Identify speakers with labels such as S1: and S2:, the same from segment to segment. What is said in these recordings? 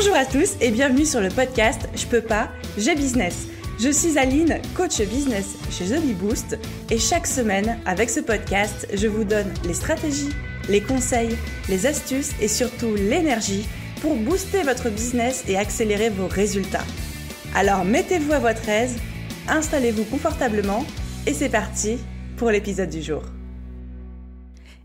S1: Bonjour à tous et bienvenue sur le podcast Je peux pas, j'ai business. Je suis Aline, coach business chez The Bee Boost et chaque semaine, avec ce podcast, je vous donne les stratégies, les conseils, les astuces et surtout l'énergie pour booster votre business et accélérer vos résultats. Alors mettez-vous à votre aise, installez-vous confortablement et c'est parti pour l'épisode du jour.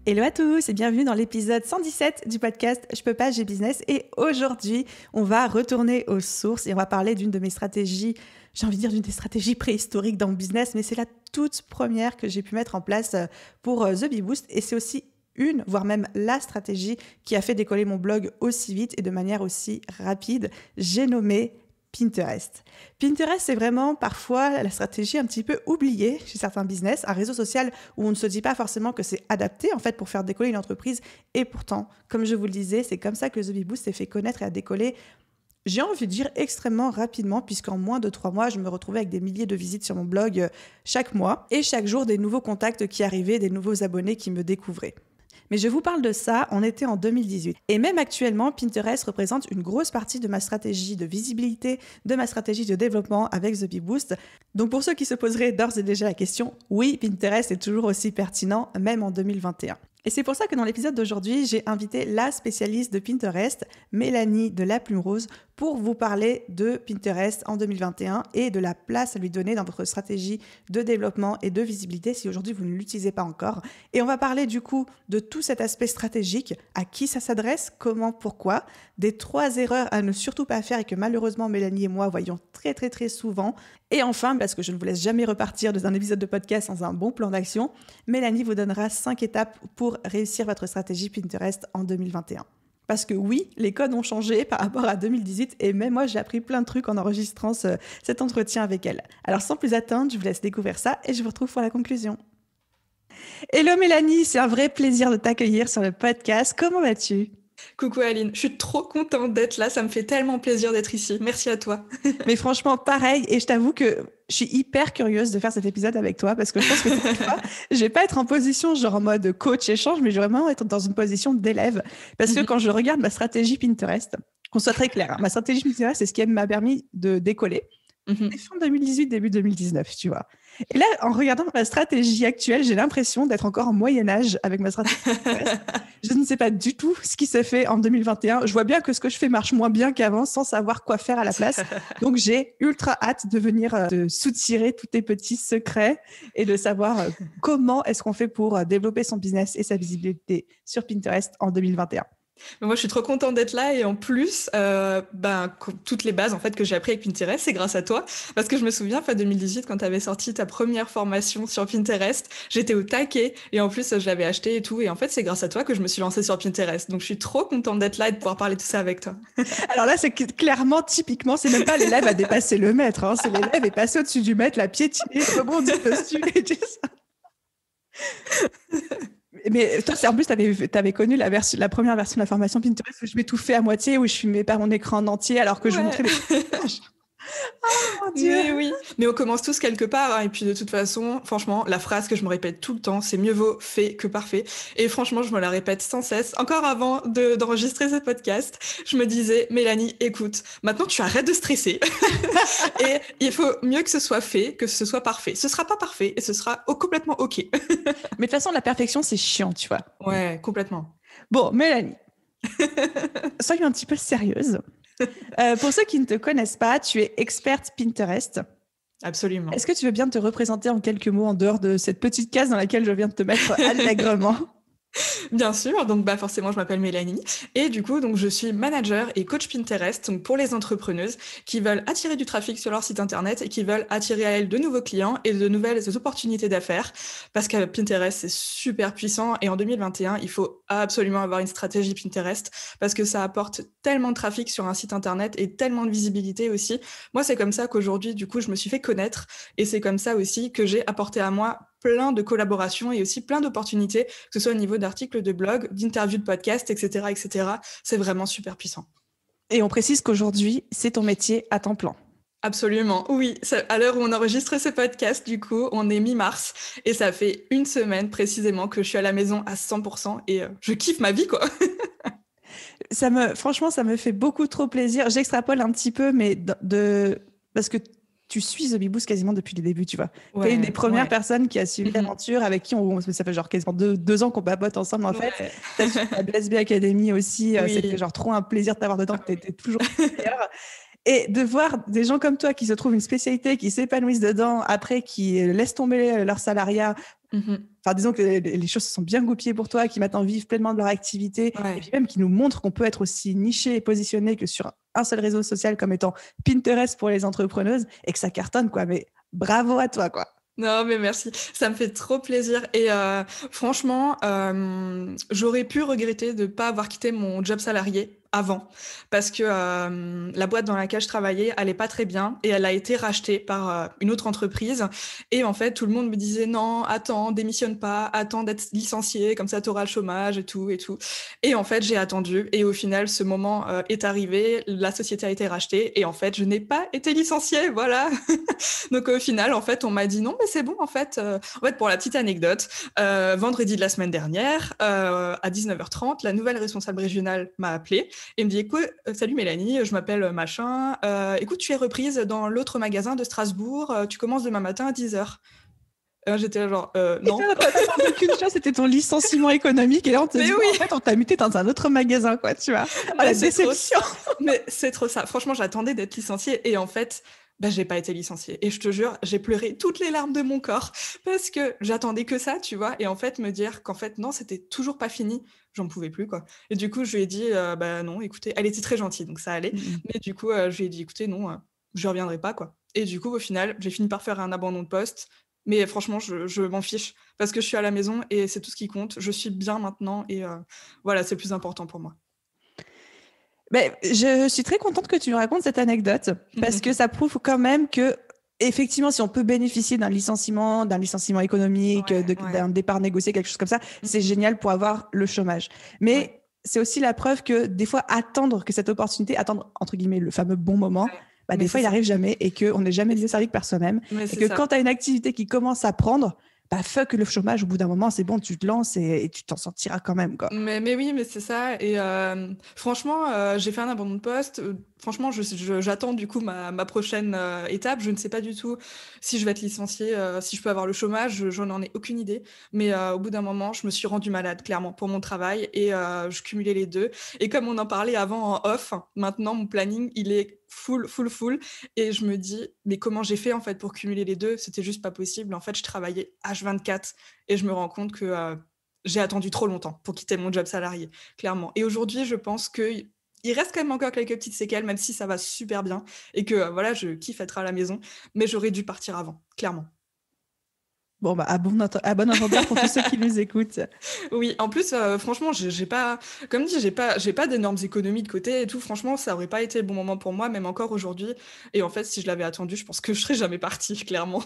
S1: Hello à tous et bienvenue dans l'épisode 117 du podcast Je peux pas, j'ai business. Et aujourd'hui, on va retourner aux sources et on va parler d'une de mes stratégies, j'ai envie de dire d'une des stratégies préhistoriques dans le business, mais c'est la toute première que j'ai pu mettre en place pour The Bee Boost et c'est aussi une, voire même la stratégie qui a fait décoller mon blog aussi vite et de manière aussi rapide. J'ai nommé Pinterest. Pinterest, c'est vraiment parfois la stratégie un petit peu oubliée chez certains business, un réseau social où on ne se dit pas forcément que c'est adapté en fait pour faire décoller une entreprise. Et pourtant, comme je vous le disais, c'est comme ça que The Bee Boost s'est fait connaître et a décollé, j'ai envie de dire extrêmement rapidement, puisqu'en moins de 3 mois, je me retrouvais avec des milliers de visites sur mon blog chaque mois et chaque jour des nouveaux contacts qui arrivaient, des nouveaux abonnés qui me découvraient. Mais je vous parle de ça, on était en 2018. Et même actuellement, Pinterest représente une grosse partie de ma stratégie de visibilité, de ma stratégie de développement avec The Bee Boost. Donc pour ceux qui se poseraient d'ores et déjà la question, oui, Pinterest est toujours aussi pertinent, même en 2021. Et c'est pour ça que dans l'épisode d'aujourd'hui, j'ai invité la spécialiste de Pinterest, Mélanie de La Plume Rose, pour vous parler de Pinterest en 2021 et de la place à lui donner dans votre stratégie de développement et de visibilité si aujourd'hui vous ne l'utilisez pas encore. Et on va parler du coup de tout cet aspect stratégique, à qui ça s'adresse, comment, pourquoi, des 3 erreurs à ne surtout pas faire et que malheureusement Mélanie et moi voyons très souvent. Et enfin, parce que je ne vous laisse jamais repartir de un épisode de podcast sans un bon plan d'action, Mélanie vous donnera 5 étapes pour réussir votre stratégie Pinterest en 2021. Parce que oui, les codes ont changé par rapport à 2018 et même moi, j'ai appris plein de trucs en enregistrant cet entretien avec elle. Alors sans plus attendre, je vous laisse découvrir ça et je vous retrouve pour la conclusion. Hello Mélanie, c'est un vrai plaisir de t'accueillir sur le podcast. Comment vas-tu ?
S2: Coucou Aline, je suis trop contente d'être là, ça me fait tellement plaisir d'être ici. Merci à toi.
S1: Mais franchement, pareil, et je t'avoue que je suis hyper curieuse de faire cet épisode avec toi parce que je pense que pour toi, je vais pas être en position genre en mode coach échange, mais je vais vraiment être dans une position d'élève parce que quand je regarde ma stratégie Pinterest, qu'on soit très clair, ma stratégie Pinterest, c'est ce qui m'a permis de décoller. C'est fin 2018, début 2019, tu vois. Et là, en regardant ma stratégie actuelle, j'ai l'impression d'être encore en Moyen-Âge avec ma stratégie. Je ne sais pas du tout ce qui s'est fait en 2021. Je vois bien que ce que je fais marche moins bien qu'avant sans savoir quoi faire à la place. Donc, j'ai ultra hâte de venir de soutirer tous tes petits secrets et de savoir comment est-ce qu'on fait pour développer son business et sa visibilité sur Pinterest en 2021.
S2: Moi, je suis trop contente d'être là et en plus, toutes les bases en fait que j'ai appris avec Pinterest, c'est grâce à toi. Parce que je me souviens, fin 2018, quand tu avais sorti ta première formation sur Pinterest, j'étais au taquet et en plus, je l'avais acheté et tout. Et en fait, c'est grâce à toi que je me suis lancée sur Pinterest. Donc, je suis trop contente d'être là et de pouvoir parler de tout ça avec toi.
S1: Alors là, c'est clairement, typiquement, c'est même pas l'élève à dépasser le maître. Hein. C'est l'élève est passé au-dessus du maître, la piétiner, rebondir dessus et tout ça. Mais toi, en plus, t'avais connu la première version de la formation Pinterest où je m'étouffais à moitié, où je filmais pas mon écran en entier alors que je montrais les images. Oh mon Dieu.
S2: Mais oui, mais on commence tous quelque part hein, et puis de toute façon, franchement, la phrase que je me répète tout le temps, c'est mieux vaut fait que parfait. Et franchement, je me la répète sans cesse. Encore avant d'enregistrer ce podcast, je me disais, Mélanie, écoute, maintenant tu arrêtes de stresser. Et il faut mieux que ce soit fait que ce soit parfait. Ce sera pas parfait et ce sera complètement OK.
S1: Mais de toute façon, la perfection, c'est chiant, tu vois.
S2: Ouais, complètement.
S1: Bon, Mélanie, soyons un petit peu sérieuse. Pour ceux qui ne te connaissent pas, tu es experte Pinterest.
S2: Absolument.
S1: Est-ce que tu veux bien te représenter en quelques mots en dehors de cette petite case dans laquelle je viens de te mettre allègrement ?
S2: Bien sûr, donc forcément je m'appelle Mélanie et du coup donc je suis manager et coach Pinterest donc pour les entrepreneuses qui veulent attirer du trafic sur leur site internet et qui veulent attirer à elles de nouveaux clients et de nouvelles opportunités d'affaires parce que Pinterest c'est super puissant et en 2021 il faut absolument avoir une stratégie Pinterest parce que ça apporte tellement de trafic sur un site internet et tellement de visibilité aussi. Moi c'est comme ça qu'aujourd'hui du coup je me suis fait connaître et c'est comme ça aussi que j'ai apporté à moi plein de collaborations et aussi plein d'opportunités, que ce soit au niveau d'articles de blog, d'interviews de podcast, etc., etc. C'est vraiment super puissant.
S1: Et on précise qu'aujourd'hui, c'est ton métier à temps plein.
S2: Absolument, oui. À l'heure où on enregistre ce podcast, du coup, on est mi-mars et ça fait 1 semaine précisément que je suis à la maison à 100% et je kiffe ma vie, quoi.
S1: Franchement, ça me fait beaucoup trop plaisir. J'extrapole un petit peu, mais parce que tu suis The Bee Boost quasiment depuis les débuts, tu vois. Tu es une des premières personnes qui a suivi l'aventure, avec qui ça fait genre quasiment 2 ans qu'on papote ensemble, en fait. Tu as suivi la Bless Bee Academy aussi. C'était genre trop un plaisir de t'avoir dedans, que tu étais toujours meilleure. Et de voir des gens comme toi qui se trouvent une spécialité, qui s'épanouissent dedans, après qui laissent tomber leur salariat. Enfin, disons que les choses se sont bien goupillées pour toi, qui maintenant vivent pleinement de leur activité, et puis même qui nous montrent qu'on peut être aussi niché et positionné que sur un seul réseau social comme étant Pinterest pour les entrepreneuses, et que ça cartonne, quoi. Mais bravo à toi, quoi.
S2: Non, mais merci. Ça me fait trop plaisir. Et franchement, j'aurais pu regretter de ne pas avoir quitté mon job salarié avant, parce que la boîte dans laquelle je travaillais allait pas très bien et elle a été rachetée par une autre entreprise. Et en fait, tout le monde me disait non, attends, démissionne pas, attends d'être licencié, comme ça tu auras le chômage et tout et tout. Et en fait, j'ai attendu et au final, ce moment est arrivé, la société a été rachetée et en fait, je n'ai pas été licenciée, voilà. Donc au final, en fait, on m'a dit non, mais c'est bon, en fait, pour la petite anecdote, vendredi de la semaine dernière, à 19h30, la nouvelle responsable régionale m'a appelée et me dit écoute, salut Mélanie, je m'appelle machin, écoute, tu es reprise dans l'autre magasin de Strasbourg, tu commences demain matin à 10h. J'étais là genre, non.
S1: T'attendais qu'une chose, c'était ton licenciement économique. Et là, on te dit, en fait, on t'a muté dans un autre magasin, quoi, tu vois. Oh, la déception.
S2: Mais c'est trop ça. Franchement, j'attendais d'être licenciée. Et en fait, j'ai pas été licenciée. Et je te jure, j'ai pleuré toutes les larmes de mon corps parce que j'attendais que ça, tu vois. Et en fait, me dire qu'en fait, non, c'était toujours pas fini, j'en pouvais plus, quoi. Et du coup, je lui ai dit, non, écoutez, elle était très gentille, donc ça allait. Mais du coup, je lui ai dit, écoutez, non, je reviendrai pas, quoi. Et du coup, au final, j'ai fini par faire un abandon de poste. Mais franchement, je m'en fiche parce que je suis à la maison et c'est tout ce qui compte. Je suis bien maintenant et voilà, c'est le plus important pour moi.
S1: Je suis très contente que tu nous racontes cette anecdote parce que ça prouve quand même que, effectivement, si on peut bénéficier d'un licenciement économique, d'un départ négocié, quelque chose comme ça, c'est génial pour avoir le chômage. Mais c'est aussi la preuve que des fois, attendre entre guillemets le fameux bon moment, des fois, il n'arrive jamais et qu'on n'est jamais mieux servi que par soi-même. Et que quand tu as une activité qui commence à prendre, fuck le chômage, au bout d'un moment, c'est bon, tu te lances et tu t'en sortiras quand même, quoi.
S2: Mais oui, mais c'est ça. Et franchement, j'ai fait un abandon de poste. Franchement, j'attends du coup ma prochaine étape. Je ne sais pas du tout si je vais être licenciée, si je peux avoir le chômage. Je n'en ai aucune idée. Mais au bout d'un moment, je me suis rendue malade, clairement, pour mon travail. Et je cumulais les deux. Et comme on en parlait avant en off, maintenant, mon planning, il est full. Et je me dis, mais comment j'ai fait en fait pour cumuler les deux? C'était juste pas possible. En fait, je travaillais H24 et je me rends compte que j'ai attendu trop longtemps pour quitter mon job salarié, clairement. Et aujourd'hui, je pense qu'il reste quand même encore quelques petites séquelles, même si ça va super bien et que voilà, je kiffe être à la maison, mais j'aurais dû partir avant, clairement.
S1: Bon, à bon entendeur pour tous ceux qui nous écoutent.
S2: Oui, en plus, franchement, j'ai pas, comme dit, j'ai pas d'énormes économies de côté et tout. Franchement, ça aurait pas été le bon moment pour moi, même encore aujourd'hui. Et en fait, si je l'avais attendu, je pense que je serais jamais partie, clairement.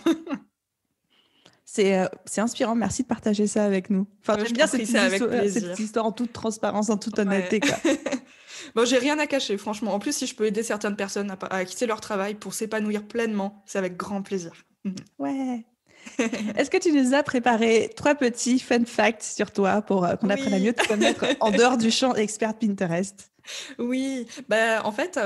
S1: C'est inspirant. Merci de partager ça avec nous. Enfin, j'aime bien cette histoire en toute transparence, en toute honnêteté, quoi.
S2: Bon, j'ai rien à cacher, franchement. En plus, si je peux aider certaines personnes à quitter leur travail pour s'épanouir pleinement, c'est avec grand plaisir.
S1: Ouais. Est-ce que tu nous as préparé 3 petits fun facts sur toi pour qu'on apprenne à mieux te connaître en dehors du champ expert Pinterest?
S2: Oui, en fait,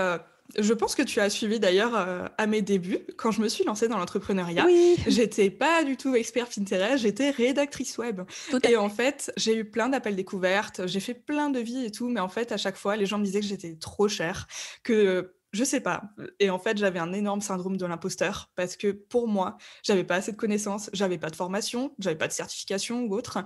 S2: je pense que tu as suivi d'ailleurs à mes débuts, quand je me suis lancée dans l'entrepreneuriat.
S1: Oui.
S2: J'étais pas du tout expert Pinterest, j'étais rédactrice web. Et en fait, j'ai eu plein d'appels découvertes, j'ai fait plein de devis et tout, mais en fait, à chaque fois, les gens me disaient que j'étais trop chère, que je sais pas. Et en fait, j'avais un énorme syndrome de l'imposteur parce que pour moi, j'avais pas assez de connaissances, j'avais pas de formation, j'avais pas de certification ou autre.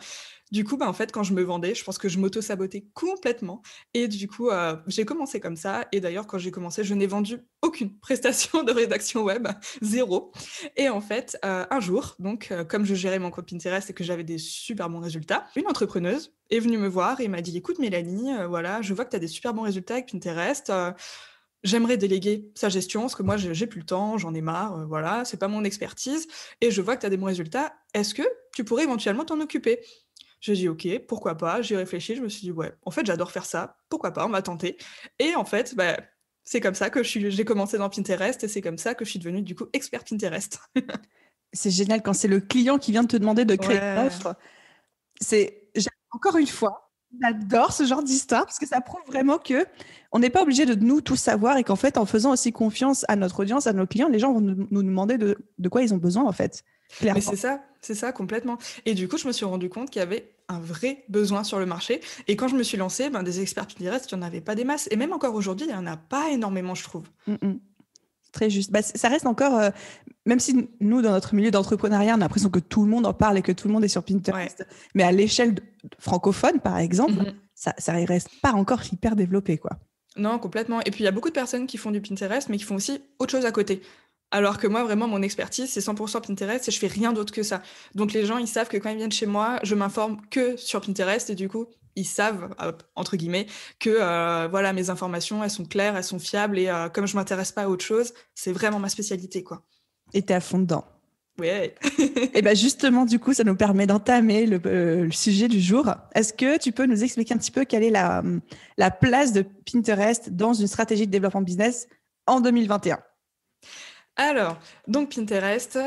S2: Du coup, en fait, quand je me vendais, je pense que je m'auto-sabotais complètement. Et du coup, j'ai commencé comme ça. Et d'ailleurs, quand j'ai commencé, je n'ai vendu aucune prestation de rédaction web, 0. Et en fait, un jour, donc, comme je gérais mon compte Pinterest et que j'avais des super bons résultats, une entrepreneuse est venue me voir et m'a dit « Écoute, Mélanie, voilà, je vois que tu as des super bons résultats avec Pinterest. J'aimerais déléguer sa gestion, parce que moi, j'ai plus le temps, j'en ai marre, voilà, c'est pas mon expertise. Et je vois que tu as des bons résultats. Est-ce que tu pourrais éventuellement t'en occuper ?» J'ai dit ok, pourquoi pas, j'ai réfléchi, je me suis dit ouais, en fait j'adore faire ça, pourquoi pas, on va tenter. Et en fait, c'est comme ça que j'ai commencé dans Pinterest et c'est comme ça que je suis devenue du coup expert Pinterest.
S1: C'est génial quand c'est le client qui vient de te demander de créer une offre. Encore une fois,
S3: J'adore ce genre d'histoire parce que ça prouve vraiment que on n'est pas obligé de nous tout savoir et qu'en fait, en faisant aussi confiance à notre audience, à nos clients, les gens vont nous demander de quoi ils ont besoin en fait.
S2: Mais
S3: Clairement.
S2: c'est ça complètement. Et du coup, je me suis rendu compte qu'il y avait un vrai besoin sur le marché. Et quand je me suis lancée, des experts Pinterest, il n'y en avait pas des masses. Et même encore aujourd'hui, il n'y en a pas énormément, je trouve.
S3: Très juste. Ça reste encore, même si nous, dans notre milieu d'entrepreneuriat, on a l'impression que tout le monde en parle et que tout le monde est sur Pinterest, mais à l'échelle francophone, par exemple, ça ne reste pas encore hyper développé, quoi.
S2: Non, complètement. Et puis, il y a beaucoup de personnes qui font du Pinterest, mais qui font aussi autre chose à côté. Alors que moi, vraiment, mon expertise, c'est 100% Pinterest et je fais rien d'autre que ça. Donc, les gens, ils savent que quand ils viennent chez moi, je m'informe que sur Pinterest et du coup, ils savent, entre guillemets, que voilà, mes informations, elles sont claires, elles sont fiables et comme je m'intéresse pas à autre chose, c'est vraiment ma spécialité, quoi.
S3: Et t'es à fond dedans.
S2: Ouais.
S3: Et bien justement, du coup, ça nous permet d'entamer le sujet du jour. Est-ce que tu peux nous expliquer un petit peu quelle est la place de Pinterest dans une stratégie de développement business en 2021 ?
S2: Alors, donc Pinterest,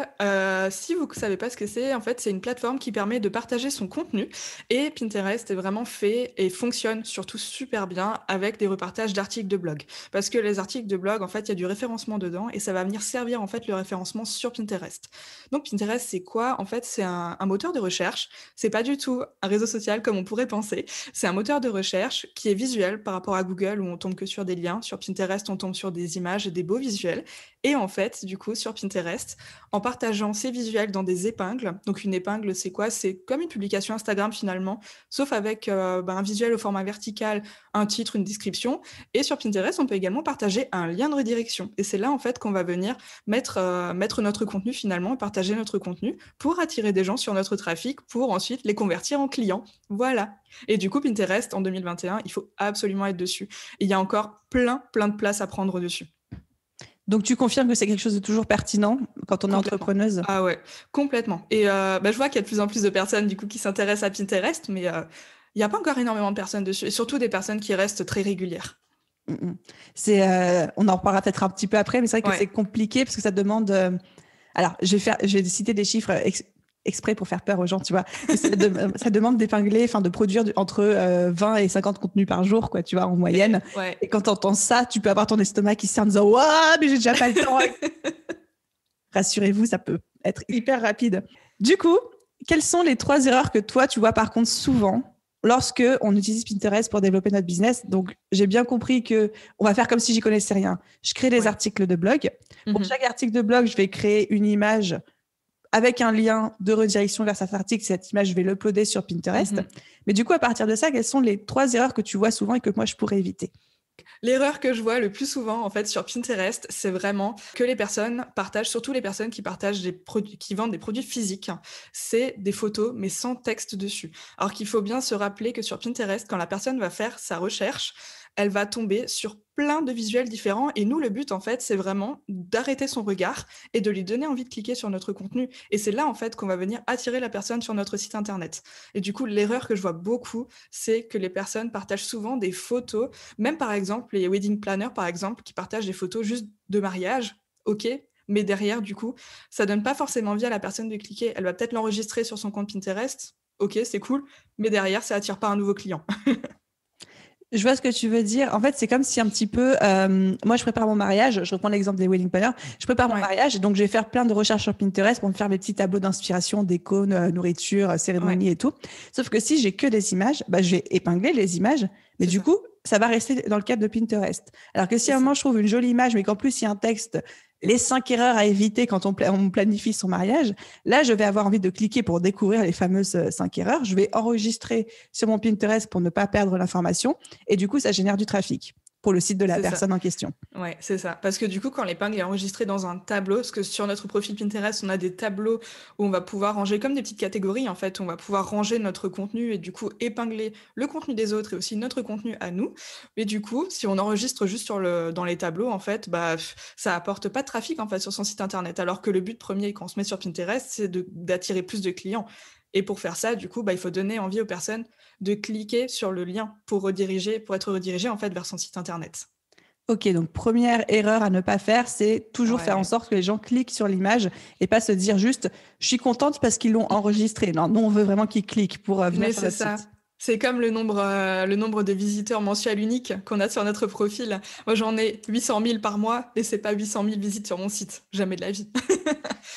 S2: si vous ne savez pas ce que c'est, en fait, c'est une plateforme qui permet de partager son contenu. Et Pinterest est vraiment fait et fonctionne surtout super bien avec des repartages d'articles de blog. Parce que les articles de blog, en fait, il y a du référencement dedans et ça va venir servir en fait le référencement sur Pinterest. Donc Pinterest, c'est quoi? En fait, c'est un moteur de recherche. C'est pas du tout un réseau social comme on pourrait penser. C'est un moteur de recherche qui est visuel par rapport à Google où on tombe que sur des liens. Sur Pinterest, on tombe sur des images et des beaux visuels. Et en fait, du coup, sur Pinterest, en partageant ces visuels dans des épingles. Donc, une épingle, c'est quoi? C'est comme une publication Instagram finalement, sauf avec un visuel au format vertical, un titre, une description. Et sur Pinterest, on peut également partager un lien de redirection. Et c'est là, en fait, qu'on va venir mettre notre contenu finalement et partager notre contenu pour attirer des gens sur notre trafic pour ensuite les convertir en clients. Voilà. Et du coup, Pinterest, en 2021, il faut absolument être dessus. Et il y a encore plein de places à prendre dessus.
S3: Donc, tu confirmes que c'est quelque chose de toujours pertinent quand on est entrepreneuse?
S2: Ah ouais, complètement. Et je vois qu'il y a de plus en plus de personnes du coup qui s'intéressent à Pinterest, mais il n'y a pas encore énormément de personnes dessus, et surtout des personnes qui restent très régulières.
S3: On en reparlera peut-être un petit peu après, mais c'est vrai que c'est compliqué parce que ça demande... Alors, je vais citer des chiffres exprès pour faire peur aux gens, tu vois. Ça demande d'épingler, de produire entre 20 et 50 contenus par jour, quoi, tu vois, en moyenne.
S2: Ouais.
S3: Et quand tu entends ça, tu peux avoir ton estomac qui se serre en disant « Waouh, mais j'ai déjà pas le temps !» Rassurez-vous, ça peut être hyper rapide. Du coup, quelles sont les 3 erreurs que toi, tu vois par contre souvent lorsque on utilise Pinterest pour développer notre business? Donc, j'ai bien compris que on va faire comme si j'y connaissais rien. Je crée des articles de blog. Pour chaque article de blog, je vais créer une image avec un lien de redirection vers cet article. Cette image, je vais l'uploader sur Pinterest. Mais du coup, à partir de ça, quelles sont les 3 erreurs que tu vois souvent et que moi, je pourrais éviter?
S2: L'erreur que je vois le plus souvent en fait sur Pinterest, c'est vraiment que les personnes partagent, surtout les personnes qui partagent qui vendent des produits physiques, c'est des photos mais sans texte dessus. Alors qu'il faut bien se rappeler que sur Pinterest, quand la personne va faire sa recherche, elle va tomber sur plein de visuels différents et nous, le but, en fait, c'est vraiment d'arrêter son regard et de lui donner envie de cliquer sur notre contenu. Et c'est là, en fait, qu'on va venir attirer la personne sur notre site internet. Et du coup, l'erreur que je vois beaucoup, c'est que les personnes partagent souvent des photos, même par exemple, les wedding planners, par exemple, qui partagent des photos juste de mariage, ok, mais derrière, du coup, ça donne pas forcément envie à la personne de cliquer. Elle va peut-être l'enregistrer sur son compte Pinterest, ok, c'est cool, mais derrière, ça attire pas un nouveau client.
S3: Je vois ce que tu veux dire. En fait, c'est comme si un petit peu... moi, je prépare mon mariage. Je reprends l'exemple des wedding planners. Je prépare mon mariage, donc je vais faire plein de recherches sur Pinterest pour me faire mes petits tableaux d'inspiration, déco, nourriture, cérémonie et tout. Sauf que si j'ai que des images, je vais épingler les images. Mais du coup, ça va rester dans le cadre de Pinterest. Alors que si à un moment, je trouve une jolie image, mais qu'en plus, il y a un texte... Les 5 erreurs à éviter quand on planifie son mariage. Là, je vais avoir envie de cliquer pour découvrir les fameuses 5 erreurs. Je vais enregistrer sur mon Pinterest pour ne pas perdre l'information. Et du coup, ça génère du trafic pour le site de la personne en question.
S2: Ouais, c'est ça. Parce que du coup, quand l'épingle est enregistrée dans un tableau, parce que sur notre profil Pinterest, on a des tableaux où on va pouvoir ranger comme des petites catégories, en fait, on va pouvoir ranger notre contenu et du coup épingler le contenu des autres et aussi notre contenu à nous. Mais du coup, si on enregistre juste dans les tableaux, en fait, ça apporte pas de trafic en fait sur son site internet. Alors que le but premier quand on se met sur Pinterest, c'est d'attirer plus de clients. Et pour faire ça, du coup, il faut donner envie aux personnes de cliquer sur le lien pour être redirigé en fait vers son site internet.
S3: Ok, donc première erreur à ne pas faire, c'est toujours faire en sorte que les gens cliquent sur l'image et pas se dire juste « je suis contente parce qu'ils l'ont enregistré ». Non, nous, on veut vraiment qu'ils cliquent pour venir sur notre site.
S2: C'est comme le nombre de visiteurs mensuels uniques qu'on a sur notre profil. Moi, j'en ai 800 000 par mois et c'est pas 800 000 visites sur mon site. Jamais de la vie.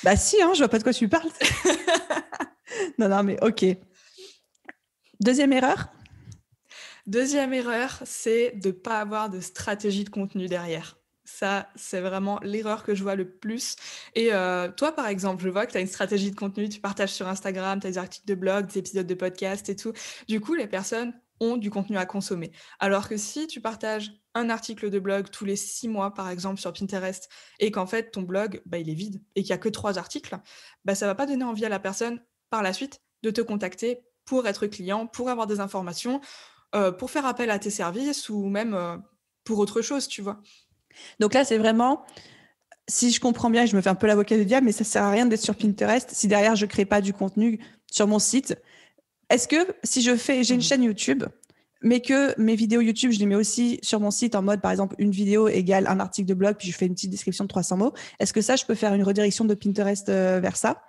S3: Bah si, je vois pas de quoi tu parles. Non, mais ok. Deuxième erreur?
S2: Deuxième erreur, c'est de ne pas avoir de stratégie de contenu derrière. Ça, c'est vraiment l'erreur que je vois le plus. Et toi, par exemple, je vois que tu as une stratégie de contenu, tu partages sur Instagram, tu as des articles de blog, des épisodes de podcast et tout. Du coup, les personnes ont du contenu à consommer. Alors que si tu partages un article de blog tous les 6 mois, par exemple, sur Pinterest, et qu'en fait, ton blog, il est vide et qu'il n'y a que 3 articles, ça ne va pas donner envie à la personne, par la suite, de te contacter pour être client, pour avoir des informations, pour faire appel à tes services ou même pour autre chose, tu vois.
S3: Donc là, c'est vraiment, si je comprends bien, je me fais un peu l'avocat du diable, mais ça sert à rien d'être sur Pinterest si derrière je crée pas du contenu sur mon site. Est-ce que si j'ai une chaîne YouTube, mais que mes vidéos YouTube, je les mets aussi sur mon site en mode, par exemple, une vidéo égale un article de blog, puis je fais une petite description de 300 mots, est-ce que ça, je peux faire une redirection de Pinterest vers ça?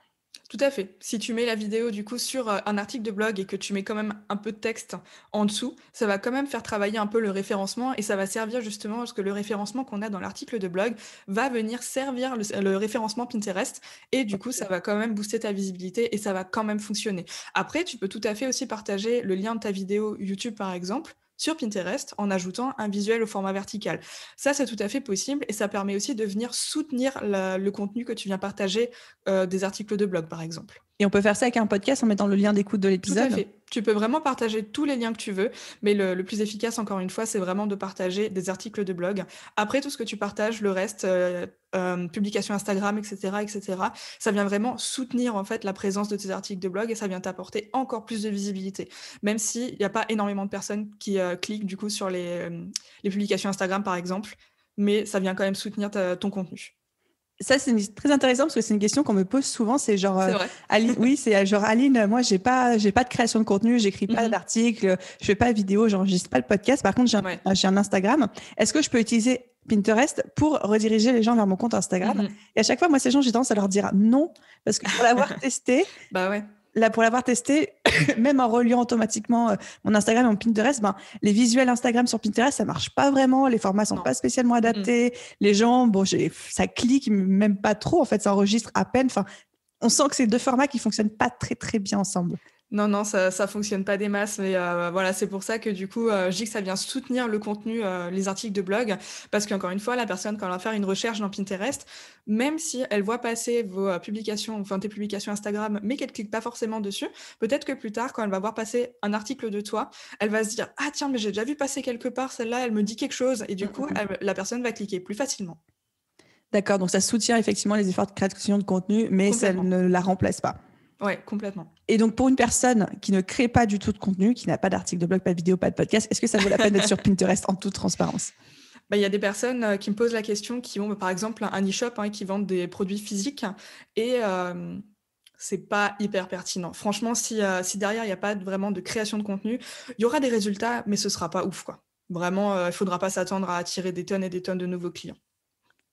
S2: Tout à fait. Si tu mets la vidéo du coup sur un article de blog et que tu mets quand même un peu de texte en dessous, ça va quand même faire travailler un peu le référencement et ça va servir justement parce que le référencement qu'on a dans l'article de blog va venir servir le référencement Pinterest et du coup ça va quand même booster ta visibilité et ça va quand même fonctionner. Après, tu peux tout à fait aussi partager le lien de ta vidéo YouTube par exemple sur Pinterest en ajoutant un visuel au format vertical. Ça, c'est tout à fait possible et ça permet aussi de venir soutenir le contenu que tu viens partager des articles de blog, par exemple.
S3: Et on peut faire ça avec un podcast en mettant le lien d'écoute de l'épisode?
S2: Tout à fait. Tu peux vraiment partager tous les liens que tu veux, mais le plus efficace, encore une fois, c'est vraiment de partager des articles de blog. Après, tout ce que tu partages, le reste, publications Instagram, etc., ça vient vraiment soutenir en fait la présence de tes articles de blog et ça vient t'apporter encore plus de visibilité. Même s'il n'y a pas énormément de personnes qui cliquent du coup sur les publications Instagram, par exemple, mais ça vient quand même soutenir ton contenu.
S3: Ça, c'est très intéressant parce que c'est une question qu'on me pose souvent. C'est genre,
S2: C'est vrai.
S3: Aline, oui, c'est genre, Aline, moi, j'ai pas de création de contenu, j'écris pas d'articles, je fais pas de vidéo, j'enregistre pas le podcast. Par contre, j'ai un Instagram. Est-ce que je peux utiliser Pinterest pour rediriger les gens vers mon compte Instagram? Et à chaque fois, moi, ces gens, j'ai tendance à leur dire non, parce que pour l'avoir testé, pour l'avoir testé, même en reliant automatiquement mon Instagram et mon Pinterest, les visuels Instagram sur Pinterest, ça marche pas vraiment. Les formats sont pas spécialement adaptés. Les gens, ça clique même pas trop. En fait, ça enregistre à peine. Enfin, on sent que c'est deux formats qui fonctionnent pas très, très bien ensemble.
S2: Non, ça fonctionne pas des masses, mais voilà, c'est pour ça que du coup, je dis que ça vient soutenir le contenu, les articles de blog, parce qu'encore une fois, la personne, quand elle va faire une recherche dans Pinterest, même si elle voit passer vos publications, enfin tes publications Instagram, mais qu'elle clique pas forcément dessus, peut-être que plus tard, quand elle va voir passer un article de toi, elle va se dire « Ah tiens, mais j'ai déjà vu passer quelque part, celle-là, elle me dit quelque chose », et du coup, la personne va cliquer plus facilement.
S3: D'accord, donc ça soutient effectivement les efforts de création de contenu, mais ça ne la remplace pas.
S2: Ouais, complètement.
S3: Et donc, pour une personne qui ne crée pas du tout de contenu, qui n'a pas d'article de blog, pas de vidéo, pas de podcast, est-ce que ça vaut la peine d'être sur Pinterest en toute transparence?
S2: Il y a des personnes qui me posent la question, qui ont par exemple un e-shop qui vendent des produits physiques et c'est pas hyper pertinent. Franchement, si derrière, il n'y a pas vraiment de création de contenu, il y aura des résultats, mais ce sera pas ouf, quoi. Vraiment, il ne faudra pas s'attendre à attirer des tonnes et des tonnes de nouveaux clients.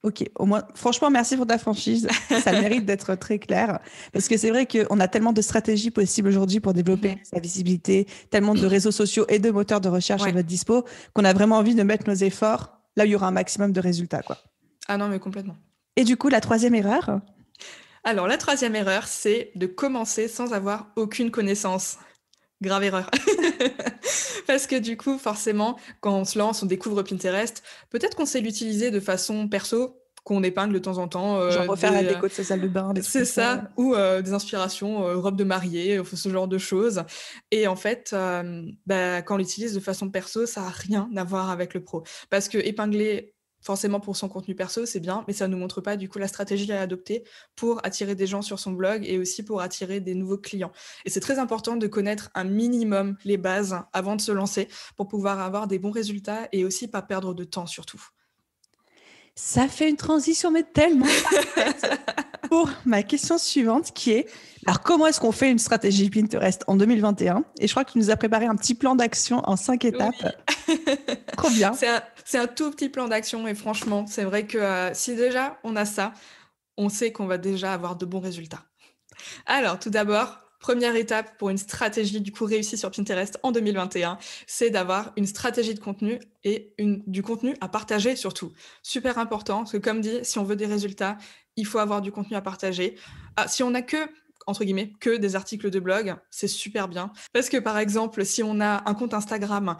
S3: Ok, au moins, franchement, merci pour ta franchise. Ça mérite d'être très clair. Parce que c'est vrai qu'on a tellement de stratégies possibles aujourd'hui pour développer sa visibilité, tellement de réseaux sociaux et de moteurs de recherche à votre dispo, qu'on a vraiment envie de mettre nos efforts là où il y aura un maximum de résultats, quoi.
S2: Ah non, mais complètement.
S3: Et du coup, la troisième erreur?
S2: Alors, la troisième erreur, c'est de commencer sans avoir aucune connaissance. Grave erreur. Parce que du coup, forcément, quand on se lance, on découvre Pinterest, peut-être qu'on sait l'utiliser de façon perso, qu'on épingle de temps en temps.
S3: Genre refaire la déco de sa salle de bain.
S2: C'est ça, ou des inspirations, robe de mariée, ce genre de choses. Et en fait, quand on l'utilise de façon perso, ça n'a rien à voir avec le pro. Parce que épingler forcément pour son contenu perso, c'est bien, mais ça ne nous montre pas du coup la stratégie à adopter pour attirer des gens sur son blog et aussi pour attirer des nouveaux clients. Et c'est très important de connaître un minimum les bases avant de se lancer pour pouvoir avoir des bons résultats et aussi pas perdre de temps surtout.
S3: Ça fait une transition mais tellement parfaite pour ma question suivante qui est, alors comment est-ce qu'on fait une stratégie Pinterest en 2021? Et je crois que tu nous as préparé un petit plan d'action en 5 étapes.
S2: Oui.
S3: Trop bien.
S2: C'est un tout petit plan d'action et franchement, c'est vrai que si déjà on a ça, on sait qu'on va déjà avoir de bons résultats. Alors tout d'abord, première étape pour une stratégie du coup réussie sur Pinterest en 2021, c'est d'avoir une stratégie de contenu et du contenu à partager surtout. Super important, parce que comme dit, si on veut des résultats, il faut avoir du contenu à partager. Si on n'a que entre guillemets, que des articles de blog, c'est super bien. Parce que par exemple, si on a un compte Instagram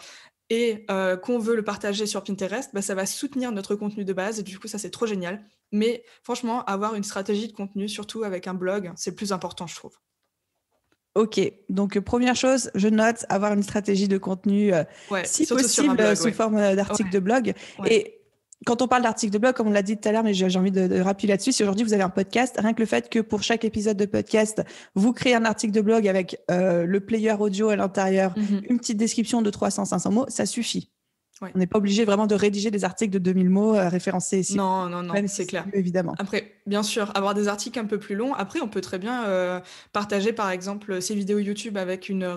S2: et qu'on veut le partager sur Pinterest, ça va soutenir notre contenu de base et du coup, ça, c'est trop génial. Mais franchement, avoir une stratégie de contenu, surtout avec un blog, c'est le plus important, je trouve.
S3: Ok, donc première chose, je note avoir une stratégie de contenu, si possible, blog, sous forme d'article de blog. Ouais. Et quand on parle d'article de blog, comme on l'a dit tout à l'heure, mais j'ai envie de rappuyer là-dessus, si aujourd'hui vous avez un podcast, rien que le fait que pour chaque épisode de podcast, vous créez un article de blog avec le player audio à l'intérieur, une petite description de 300-500 mots, ça suffit. Ouais. On n'est pas obligé vraiment de rédiger des articles de 2000 mots référencés ici.
S2: Non, même c'est clair.
S3: Mieux, évidemment.
S2: Après, bien sûr, avoir des articles un peu plus longs. Après, on peut très bien partager, par exemple, ces vidéos YouTube avec une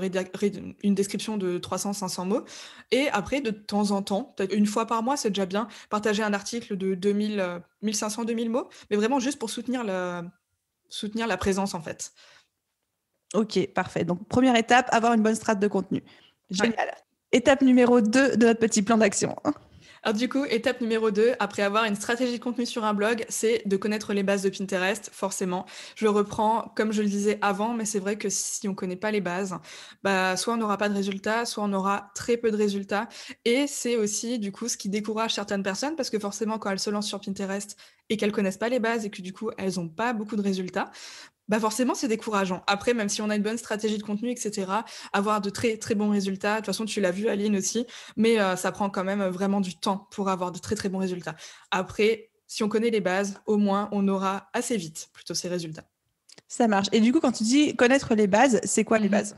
S2: description de 300-500 mots. Et après, de temps en temps, peut-être une fois par mois, c'est déjà bien, partager un article de 1500-2000 mots, mais vraiment juste pour soutenir la présence, en fait.
S3: Ok, parfait. Donc, première étape, avoir une bonne strate de contenu. Génial. Ouais. Étape numéro 2 de notre petit plan d'action.
S2: Alors du coup, étape numéro 2, après avoir une stratégie de contenu sur un blog, c'est de connaître les bases de Pinterest, forcément. Je le reprends comme je le disais avant, mais c'est vrai que si on ne connaît pas les bases, soit on n'aura pas de résultats, soit on aura très peu de résultats. Et c'est aussi du coup ce qui décourage certaines personnes, parce que forcément quand elles se lancent sur Pinterest et qu'elles ne connaissent pas les bases et que du coup elles n'ont pas beaucoup de résultats, forcément, c'est décourageant. Après, même si on a une bonne stratégie de contenu, etc., avoir de très, très bons résultats. De toute façon, tu l'as vu, Aline, aussi. Mais ça prend quand même vraiment du temps pour avoir de très, très bons résultats. Après, si on connaît les bases, au moins, on aura assez vite plutôt ces résultats.
S3: Ça marche. Et du coup, quand tu dis connaître les bases, c'est quoi les bases ?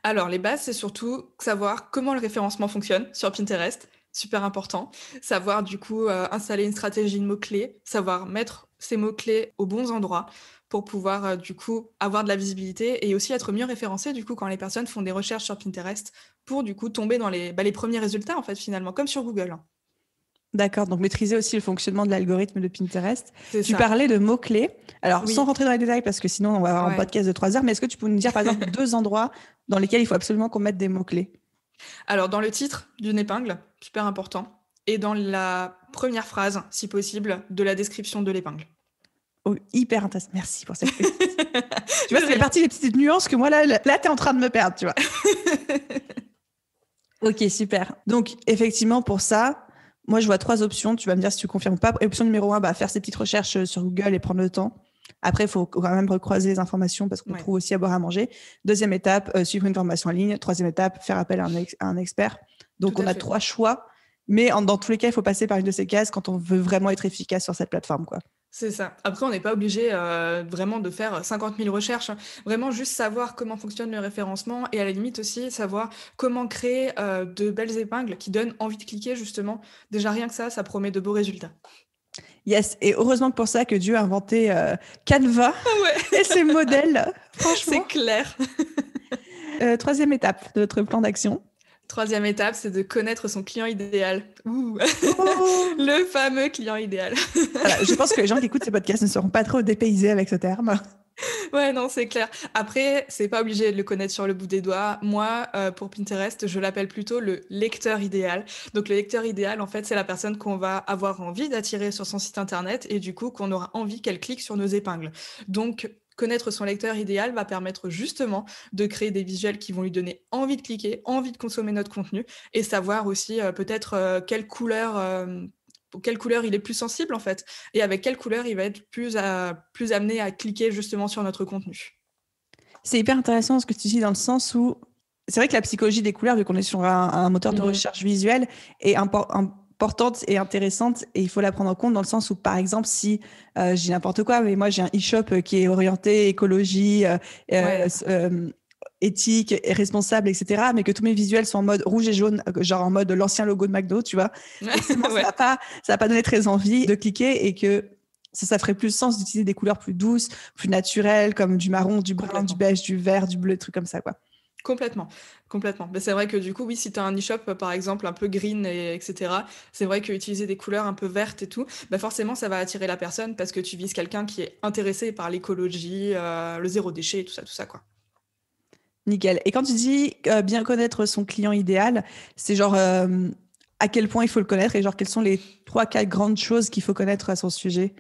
S2: Alors, les bases, c'est surtout savoir comment le référencement fonctionne sur Pinterest. Super important. Savoir, du coup, installer une stratégie de mots-clés. Savoir mettre ces mots-clés aux bons endroits pour pouvoir, du coup, avoir de la visibilité et aussi être mieux référencé, du coup, quand les personnes font des recherches sur Pinterest pour, du coup, tomber dans les premiers résultats, en fait, finalement, comme sur Google.
S3: D'accord, donc maîtriser aussi le fonctionnement de l'algorithme de Pinterest. Tu parlais de mots-clés. Alors, sans rentrer dans les détails, parce que sinon, on va avoir un podcast de 3 heures, mais est-ce que tu peux nous dire, par exemple, 2 endroits dans lesquels il faut absolument qu'on mette des mots-clés ?
S2: Alors, dans le titre d'une épingle, super important, et dans la première phrase, si possible, de la description de l'épingle.
S3: Oh, hyper intéressant. Merci pour cette petite... Tu vois, ça fait partie des petites nuances que moi, là t'es en train de me perdre, tu vois. Ok, super. Donc, effectivement, pour ça, moi, je vois 3 options. Tu vas me dire si tu confirmes ou pas. Option numéro 1, faire ses petites recherches sur Google et prendre le temps. Après, il faut quand même recroiser les informations parce qu'on trouve aussi à boire à manger. Deuxième étape, suivre une formation en ligne. Troisième étape, faire appel à un expert. Donc, on a 3 choix. Mais dans tous les cas, il faut passer par une de ces cases quand on veut vraiment être efficace sur cette plateforme, quoi.
S2: C'est ça. Après, on n'est pas obligé vraiment de faire 50 000 recherches. Vraiment, juste savoir comment fonctionne le référencement et à la limite aussi savoir comment créer de belles épingles qui donnent envie de cliquer, justement. Déjà, rien que ça promet de beaux résultats.
S3: Yes, et heureusement que pour ça que Dieu a inventé Canva et ses modèles. Franchement.
S2: C'est clair.
S3: Troisième étape de notre plan d'action.
S2: Troisième étape, c'est de connaître son client idéal. Le fameux client idéal.
S3: Voilà, je pense que les gens qui écoutent ces podcasts ne seront pas trop dépaysés avec ce terme.
S2: Ouais, non, c'est clair. Après, c'est pas obligé de le connaître sur le bout des doigts. Moi, pour Pinterest, je l'appelle plutôt le lecteur idéal. Donc, le lecteur idéal, en fait, c'est la personne qu'on va avoir envie d'attirer sur son site internet et du coup, qu'on aura envie qu'elle clique sur nos épingles. Donc, connaître son lecteur idéal va permettre justement de créer des visuels qui vont lui donner envie de cliquer, envie de consommer notre contenu et savoir aussi peut-être quelle couleur il est plus sensible en fait et avec quelle couleur il va être plus amené à cliquer justement sur notre contenu.
S3: C'est hyper intéressant ce que tu dis dans le sens où c'est vrai que la psychologie des couleurs, vu qu'on est sur un moteur de recherche visuelle, est importante et intéressante et il faut la prendre en compte dans le sens où, par exemple, si je dis n'importe quoi, mais moi j'ai un e-shop qui est orienté écologie, éthique et responsable, etc., mais que tous mes visuels sont en mode rouge et jaune, genre en mode l'ancien logo de McDo, tu vois. Ça va pas donner très envie de cliquer et que ça ferait plus sens d'utiliser des couleurs plus douces, plus naturelles, comme du marron, du brun, du beige, du vert, du bleu, des trucs comme ça, quoi.
S2: Complètement. Mais c'est vrai que du coup, oui, si tu as un e-shop, par exemple, un peu green, etc., c'est vrai qu'utiliser des couleurs un peu vertes et tout, forcément, ça va attirer la personne parce que tu vises quelqu'un qui est intéressé par l'écologie, le zéro déchet, tout ça, quoi.
S3: Nickel. Et quand tu dis bien connaître son client idéal, c'est genre à quel point il faut le connaître et genre quelles sont les 3-4 grandes choses qu'il faut connaître à son sujet?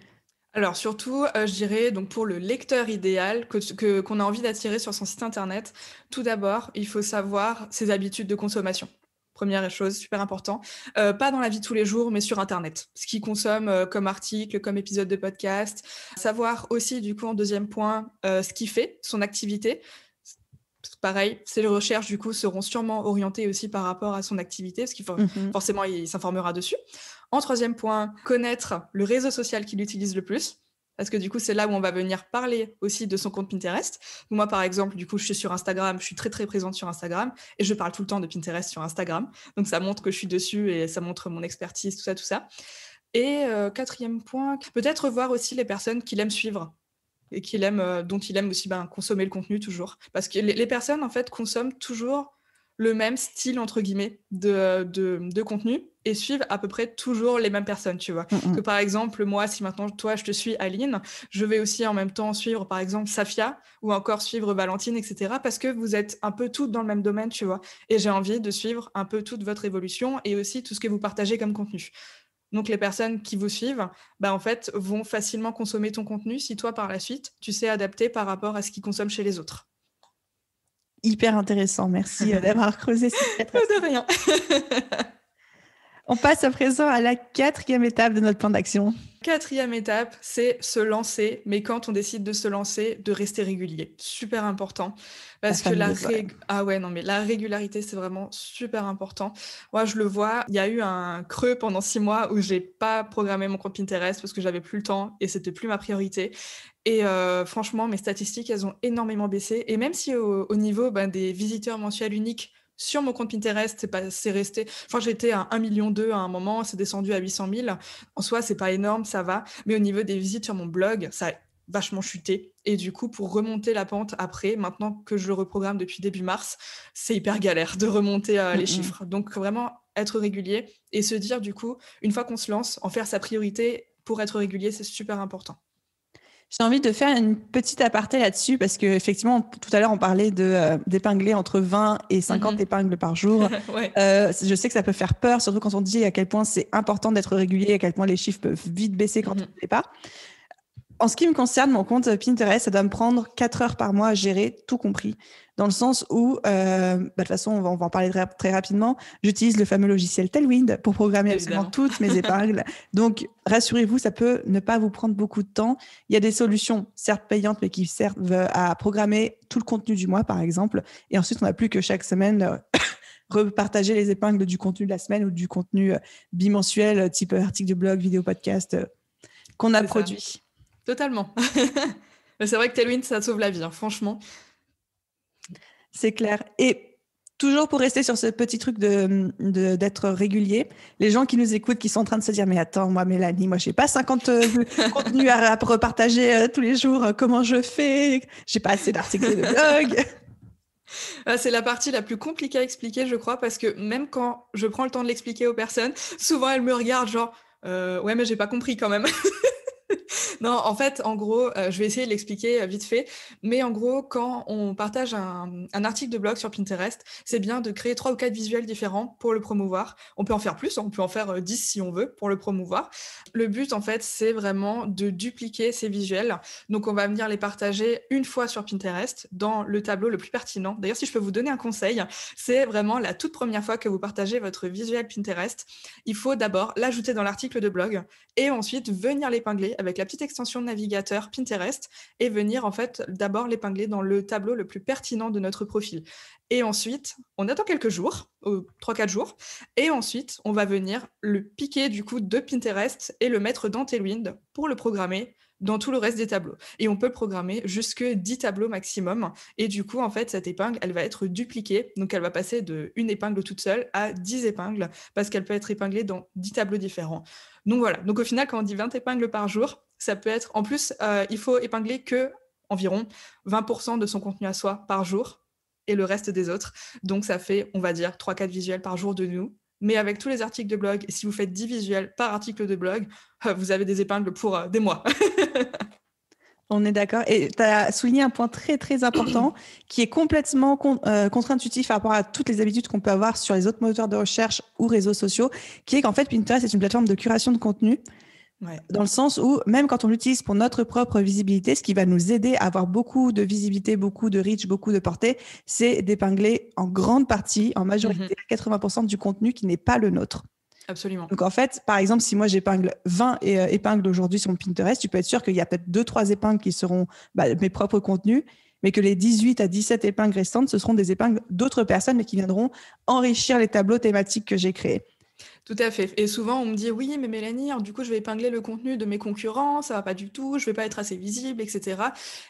S2: Alors surtout, je dirais donc pour le lecteur idéal qu'on a envie d'attirer sur son site internet, tout d'abord, il faut savoir ses habitudes de consommation. Première chose, super important. Pas dans la vie de tous les jours, mais sur internet. Ce qu'il consomme comme article, comme épisode de podcast. Savoir aussi, du coup, en deuxième point, ce qu'il fait, son activité. Pareil, ses recherches, du coup, seront sûrement orientées aussi par rapport à son activité, parce qu'il faut, forcément, il s'informera dessus. En troisième point, connaître le réseau social qu'il utilise le plus. Parce que du coup, c'est là où on va venir parler aussi de son compte Pinterest. Moi, par exemple, du coup, je suis sur Instagram, je suis très, très présente sur Instagram et je parle tout le temps de Pinterest sur Instagram. Donc, ça montre que je suis dessus et ça montre mon expertise, tout ça, tout ça. Et quatrième point, peut-être voir aussi les personnes qu'il aime suivre et dont il aime aussi consommer le contenu toujours. Parce que les personnes, en fait, consomment toujours le même style, entre guillemets, de contenu et suivent à peu près toujours les mêmes personnes, tu vois. Que par exemple, moi, si maintenant, toi, je te suis, Aline, je vais aussi en même temps suivre, par exemple, Safia ou encore suivre Valentine, etc. Parce que vous êtes un peu toutes dans le même domaine, tu vois. Et j'ai envie de suivre un peu toute votre évolution et aussi tout ce que vous partagez comme contenu. Donc, les personnes qui vous suivent, en fait, vont facilement consommer ton contenu si toi, par la suite, tu sais adapter par rapport à ce qu'ils consomment chez les autres.
S3: Hyper intéressant. Merci d'avoir creusé cette lettre.
S2: De rien.
S3: On passe à présent à la 4e étape de notre plan d'action.
S2: 4e étape, c'est se lancer, mais quand on décide de se lancer, de rester régulier. Super important. Parce que la régularité, c'est vraiment super important. Moi, je le vois, il y a eu un creux pendant 6 mois où j'ai pas programmé mon compte Pinterest parce que j'avais plus le temps et c'était plus ma priorité. Et franchement, mes statistiques, elles ont énormément baissé. Et même si au niveau des visiteurs mensuels uniques, sur mon compte Pinterest, c'est resté. Enfin, j'étais à 1,2 million à un moment, c'est descendu à 800 000. En soi, c'est pas énorme, ça va. Mais au niveau des visites sur mon blog, ça a vachement chuté. Et du coup, pour remonter la pente après, maintenant que je le reprogramme depuis début mars, c'est hyper galère de remonter les chiffres. Donc, vraiment être régulier et se dire, du coup, une fois qu'on se lance, en faire sa priorité pour être régulier, c'est super important.
S3: J'ai envie de faire une petite aparté là-dessus parce que effectivement, tout à l'heure, on parlait d'épingler entre 20 et 50 épingles par jour.
S2: Ouais.
S3: Je sais que ça peut faire peur, surtout quand on dit à quel point c'est important d'être régulier, à quel point les chiffres peuvent vite baisser quand on ne l'est pas. En ce qui me concerne, mon compte Pinterest, ça doit me prendre 4 heures par mois à gérer, tout compris. Dans le sens où, de toute façon, on va en parler très rapidement, j'utilise le fameux logiciel Tailwind pour programmer absolument toutes mes épingles. Donc, rassurez-vous, ça peut ne pas vous prendre beaucoup de temps. Il y a des solutions, certes payantes, mais qui servent à programmer tout le contenu du mois, par exemple. Et ensuite, on n'a plus que chaque semaine repartager les épingles du contenu de la semaine ou du contenu bimensuel, type article de blog, vidéo, podcast, qu'on a produit.
S2: Totalement. C'est vrai que Tailwind, ça sauve la vie, hein, franchement.
S3: C'est clair. Et toujours pour rester sur ce petit truc d'être régulier, les gens qui nous écoutent, qui sont en train de se dire « Mais attends, moi, Mélanie, moi, j'ai pas 50 contenus à repartager tous les jours. Comment je fais? J'ai pas assez d'articles de blog. »
S2: C'est la partie la plus compliquée à expliquer, je crois, parce que même quand je prends le temps de l'expliquer aux personnes, souvent elles me regardent genre « Ouais, mais j'ai pas compris quand même. » Non, en fait, en gros, je vais essayer de l'expliquer vite fait, mais en gros, quand on partage un article de blog sur Pinterest, c'est bien de créer 3 ou 4 visuels différents pour le promouvoir. On peut en faire plus, on peut en faire 10 si on veut pour le promouvoir. Le but, en fait, c'est vraiment de dupliquer ces visuels. Donc, on va venir les partager une fois sur Pinterest dans le tableau le plus pertinent. D'ailleurs, si je peux vous donner un conseil, c'est vraiment la toute première fois que vous partagez votre visuel Pinterest, il faut d'abord l'ajouter dans l'article de blog et ensuite venir l'épingler avec la petite extension de navigateur Pinterest et venir en fait d'abord l'épingler dans le tableau le plus pertinent de notre profil. Et ensuite, on attend quelques jours, 3-4 jours, et ensuite, on va venir le piquer du coup de Pinterest et le mettre dans Tailwind pour le programmer dans tout le reste des tableaux. Et on peut le programmer jusque 10 tableaux maximum. Et du coup, en fait, cette épingle, elle va être dupliquée. Donc, elle va passer de une épingle toute seule à 10 épingles parce qu'elle peut être épinglée dans 10 tableaux différents. Donc, voilà. Donc, au final, quand on dit 20 épingles par jour, ça peut être... En plus, il faut épingler que environ 20% de son contenu à soi par jour et le reste des autres. Donc, ça fait, on va dire, 3-4 visuels par jour de nous. Mais avec tous les articles de blog, et si vous faites 10 visuels par article de blog, vous avez des épingles pour des mois.
S3: On est d'accord. Et tu as souligné un point très, très important qui est complètement contre-intuitif par rapport à toutes les habitudes qu'on peut avoir sur les autres moteurs de recherche ou réseaux sociaux, qui est qu'en fait, Pinterest est une plateforme de curation de contenu. Ouais. Dans le sens où, même quand on l'utilise pour notre propre visibilité, ce qui va nous aider à avoir beaucoup de visibilité, beaucoup de reach, beaucoup de portée, c'est d'épingler en grande partie, en majorité, 80% du contenu qui n'est pas le nôtre.
S2: Absolument.
S3: Donc, en fait, par exemple, si moi j'épingle 20 épingles aujourd'hui sur mon Pinterest, tu peux être sûr qu'il y a peut-être 2-3 épingles qui seront mes propres contenus, mais que les 18 à 17 épingles restantes, ce seront des épingles d'autres personnes, mais qui viendront enrichir les tableaux thématiques que j'ai créés.
S2: Tout à fait. Et souvent, on me dit oui, mais Mélanie, alors, du coup, je vais épingler le contenu de mes concurrents, ça va pas du tout, je vais pas être assez visible, etc.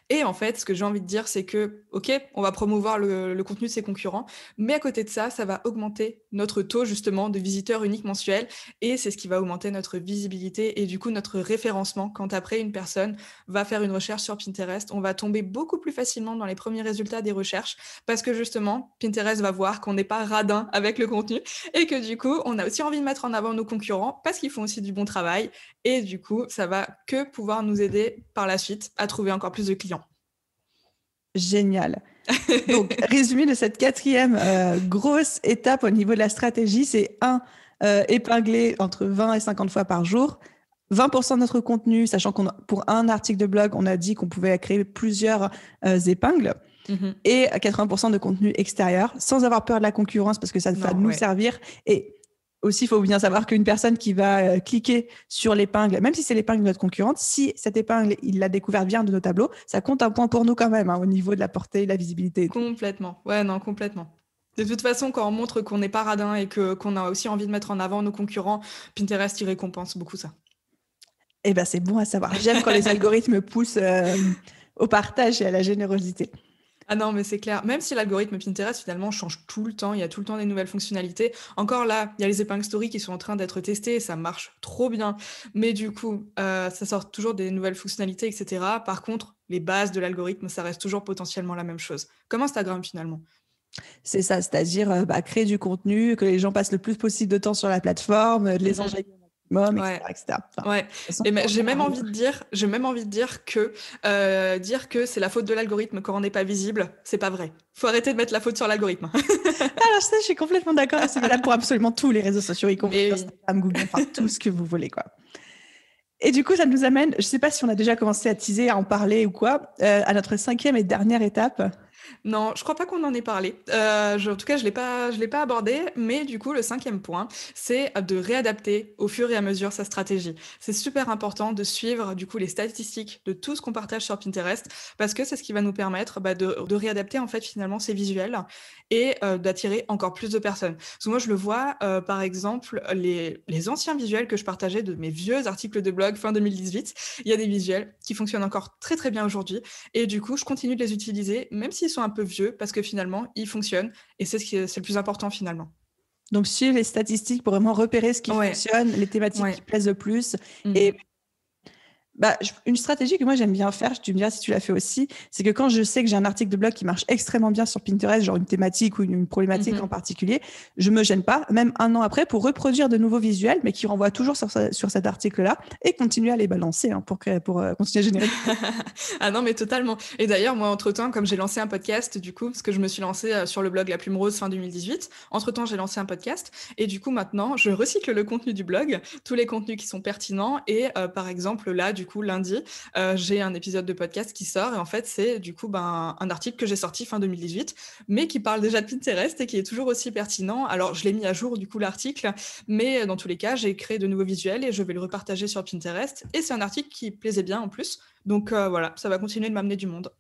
S2: Et en fait, ce que j'ai envie de dire, c'est que, ok, on va promouvoir le contenu de ses concurrents, mais à côté de ça va augmenter notre taux justement de visiteurs uniques mensuels, et c'est ce qui va augmenter notre visibilité et du coup notre référencement. Quand après une personne va faire une recherche sur Pinterest, on va tomber beaucoup plus facilement dans les premiers résultats des recherches, parce que justement, Pinterest va voir qu'on n'est pas radin avec le contenu, et que du coup, on a aussi envie de mettre en avant nos concurrents parce qu'ils font aussi du bon travail, et du coup ça va que pouvoir nous aider par la suite à trouver encore plus de clients.
S3: Génial. Donc résumé de cette quatrième grosse étape au niveau de la stratégie, c'est épingler entre 20 et 50 fois par jour, 20% de notre contenu, sachant pour un article de blog, on a dit qu'on pouvait créer plusieurs épingles, et 80% de contenu extérieur, sans avoir peur de la concurrence, parce que ça va nous servir. Et aussi, il faut bien savoir qu'une personne qui va cliquer sur l'épingle, même si c'est l'épingle de notre concurrente, si cette épingle, il l'a découverte bien de nos tableaux, ça compte un point pour nous quand même, au niveau de la portée, la visibilité.
S2: Complètement. Ouais, non, complètement. De toute façon, quand on montre qu'on n'est pas radin et qu'on a aussi envie de mettre en avant nos concurrents, Pinterest, il récompense beaucoup ça.
S3: Eh ben, c'est bon à savoir. J'aime quand les algorithmes poussent au partage et à la générosité.
S2: Ah non, mais c'est clair. Même si l'algorithme Pinterest, finalement, change tout le temps, il y a tout le temps des nouvelles fonctionnalités. Encore là, il y a les épingles story qui sont en train d'être testées et ça marche trop bien. Mais du coup, ça sort toujours des nouvelles fonctionnalités, etc. Par contre, les bases de l'algorithme, ça reste toujours potentiellement la même chose. Comme Instagram, finalement.
S3: C'est ça, c'est-à-dire créer du contenu, que les gens passent le plus possible de temps sur la plateforme, de les enjailler. Etc.
S2: Enfin, ouais. Et j'ai même envie de dire que c'est la faute de l'algorithme quand on n'est pas visible, c'est pas vrai. Faut arrêter de mettre la faute sur l'algorithme.
S3: Alors ça, je suis complètement d'accord. C'est valable pour absolument tous les réseaux sociaux, y compris Instagram, Google, enfin tout ce que vous voulez, quoi. Et du coup, ça nous amène, je sais pas si on a déjà commencé à teaser, à en parler ou quoi, à notre 5e et dernière étape.
S2: Non, je crois pas qu'on en ait parlé. En tout cas, je l'ai pas abordé. Mais du coup, le 5e point, c'est de réadapter au fur et à mesure sa stratégie. C'est super important de suivre du coup les statistiques de tout ce qu'on partage sur Pinterest, parce que c'est ce qui va nous permettre de réadapter en fait finalement ces visuels et d'attirer encore plus de personnes. Parce que moi, je le vois, par exemple, les anciens visuels que je partageais de mes vieux articles de blog fin 2018, il y a des visuels qui fonctionnent encore très très bien aujourd'hui. Et du coup, je continue de les utiliser, même s'ils sont un peu vieux, parce que finalement, ils fonctionnent. Et c'est le plus important finalement.
S3: Donc, suivre les statistiques pour vraiment repérer ce qui fonctionne, les thématiques qui plaisent le plus. Et une stratégie que moi j'aime bien faire, tu me diras si tu l'as fait aussi, c'est que quand je sais que j'ai un article de blog qui marche extrêmement bien sur Pinterest, genre une thématique ou une problématique en particulier, je me gêne pas, même un an après, pour reproduire de nouveaux visuels, mais qui renvoient toujours sur cet article-là, et continuer à les balancer pour continuer à générer.
S2: Ah non, mais totalement. Et d'ailleurs, moi, entre-temps, comme j'ai lancé un podcast, du coup, parce que je me suis lancée sur le blog La Plume Rose fin 2018, entre-temps, j'ai lancé un podcast, et du coup, maintenant, je recycle le contenu du blog, tous les contenus qui sont pertinents, et par exemple, là, du coup, lundi, j'ai un épisode de podcast qui sort, et en fait, c'est du coup un article que j'ai sorti fin 2018, mais qui parle déjà de Pinterest et qui est toujours aussi pertinent. Alors, je l'ai mis à jour, du coup, l'article, mais dans tous les cas, j'ai créé de nouveaux visuels et je vais le repartager sur Pinterest, et c'est un article qui plaisait bien en plus. Donc voilà, ça va continuer de m'amener du monde.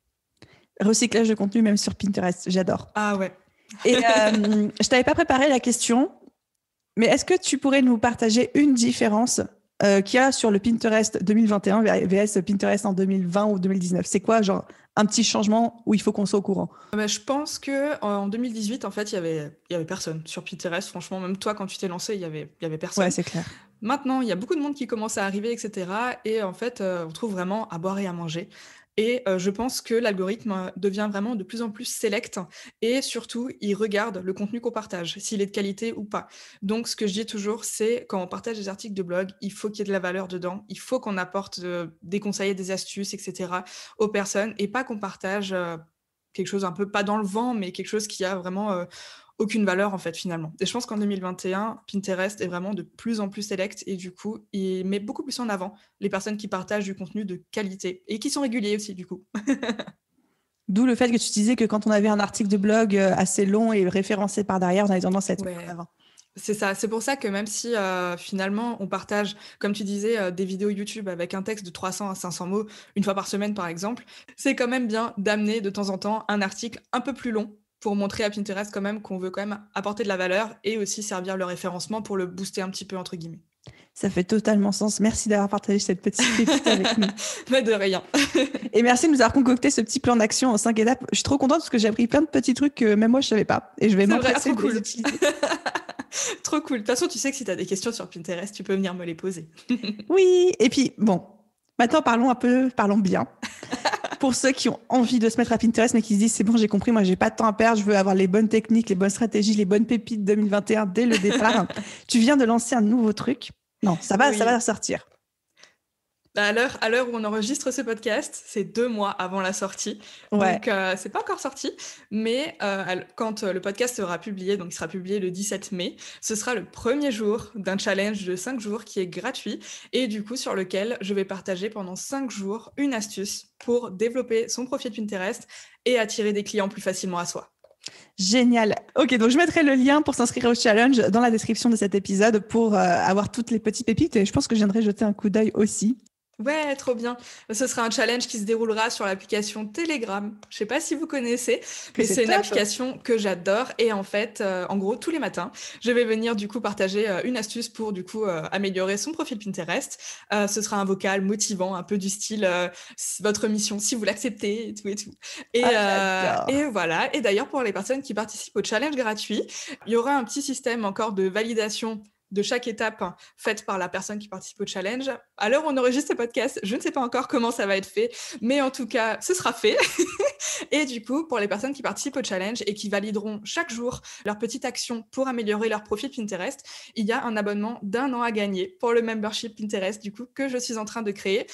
S3: Recyclage de contenu même sur Pinterest, j'adore.
S2: Ah ouais.
S3: Et je t'avais pas préparé la question, mais est-ce que tu pourrais nous partager une différence qu'il y a sur le Pinterest 2021 vs Pinterest en 2020 ou 2019? C'est quoi, genre, un petit changement où il faut qu'on soit au courant?
S2: Je pense qu'en 2018, en fait, il y avait personne sur Pinterest. Franchement, même toi, quand tu t'es lancé, il y avait personne.
S3: Ouais, c'est clair.
S2: Maintenant, il y a beaucoup de monde qui commence à arriver, etc. Et en fait, on trouve vraiment à boire et à manger. Et je pense que l'algorithme devient vraiment de plus en plus sélect et surtout, il regarde le contenu qu'on partage, s'il est de qualité ou pas. Donc, ce que je dis toujours, c'est quand on partage des articles de blog, il faut qu'il y ait de la valeur dedans, il faut qu'on apporte des conseils, des astuces, etc. aux personnes et pas qu'on partage quelque chose un peu pas dans le vent, mais quelque chose qui a vraiment aucune valeur en fait finalement. Et je pense qu'en 2021, Pinterest est vraiment de plus en plus select et du coup, il met beaucoup plus en avant les personnes qui partagent du contenu de qualité et qui sont réguliers aussi du coup.
S3: D'où le fait que tu disais que quand on avait un article de blog assez long et référencé par derrière, on avait tendance à être mis en avant.
S2: C'est ça, c'est pour ça que même si finalement on partage, comme tu disais, des vidéos YouTube avec un texte de 300 à 500 mots une fois par semaine par exemple, c'est quand même bien d'amener de temps en temps un article un peu plus long pour montrer à Pinterest quand même qu'on veut quand même apporter de la valeur et aussi servir le référencement pour le booster un petit peu entre guillemets.
S3: Ça fait totalement sens. Merci d'avoir partagé cette petite pépite avec nous.
S2: Mais de rien.
S3: Et merci de nous avoir concocté ce petit plan d'action en 5 étapes. Je suis trop contente parce que j'ai appris plein de petits trucs que même moi je savais pas. Et je vais m'empresser de les utiliser.
S2: Trop cool. De toute façon, tu sais que si tu as des questions sur Pinterest, tu peux venir me les poser.
S3: Oui. Et puis, bon, maintenant parlons bien. Pour ceux qui ont envie de se mettre à Pinterest, mais qui se disent, c'est bon, j'ai compris, moi, j'ai pas de temps à perdre, je veux avoir les bonnes techniques, les bonnes stratégies, les bonnes pépites 2021 dès le départ. Tu viens de lancer un nouveau truc. Non, ça va sortir.
S2: À l'heure où on enregistre ce podcast, c'est 2 mois avant la sortie.
S3: Ouais.
S2: Donc, c'est pas encore sorti. Mais quand le podcast sera publié, donc il sera publié le 17 mai, ce sera le premier jour d'un challenge de 5 jours qui est gratuit et du coup sur lequel je vais partager pendant 5 jours une astuce pour développer son profil Pinterest et attirer des clients plus facilement à soi.
S3: Génial. Ok, donc je mettrai le lien pour s'inscrire au challenge dans la description de cet épisode pour avoir toutes les petites pépites et je pense que je viendrai jeter un coup d'œil aussi.
S2: Ouais, trop bien. Ce sera un challenge qui se déroulera sur l'application Telegram. Je sais pas si vous connaissez, mais c'est une application que j'adore. Et en fait, en gros, tous les matins, je vais venir du coup partager une astuce pour du coup améliorer son profil Pinterest. Ce sera un vocal motivant, un peu du style votre mission, si vous l'acceptez, et tout et tout. Et voilà. Et d'ailleurs, pour les personnes qui participent au challenge gratuit, il y aura un petit système encore de validation de chaque étape faite par la personne qui participe au challenge. À l'heure où on enregistre ce podcast, je ne sais pas encore comment ça va être fait, mais en tout cas, ce sera fait. Et du coup, pour les personnes qui participent au challenge et qui valideront chaque jour leur petite action pour améliorer leur profil Pinterest, il y a un abonnement d'1 an à gagner pour le membership Pinterest, du coup, que je suis en train de créer.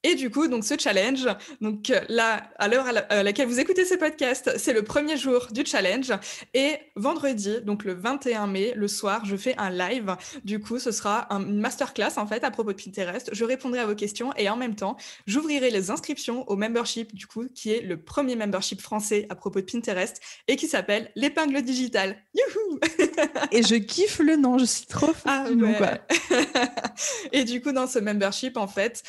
S2: Et du coup, donc ce challenge, donc là, à l'heure à laquelle vous écoutez ce podcast, c'est le premier jour du challenge. Et vendredi, donc le 21 mai, le soir, je fais un live. Du coup, ce sera une masterclass en fait à propos de Pinterest. Je répondrai à vos questions et en même temps, j'ouvrirai les inscriptions au membership, du coup, qui est le premier membership français à propos de Pinterest et qui s'appelle l'épingle digitale. Youhou!
S3: Et je kiffe le nom, je suis trop fan du nom, quoi.
S2: Et du coup, dans ce membership, en fait,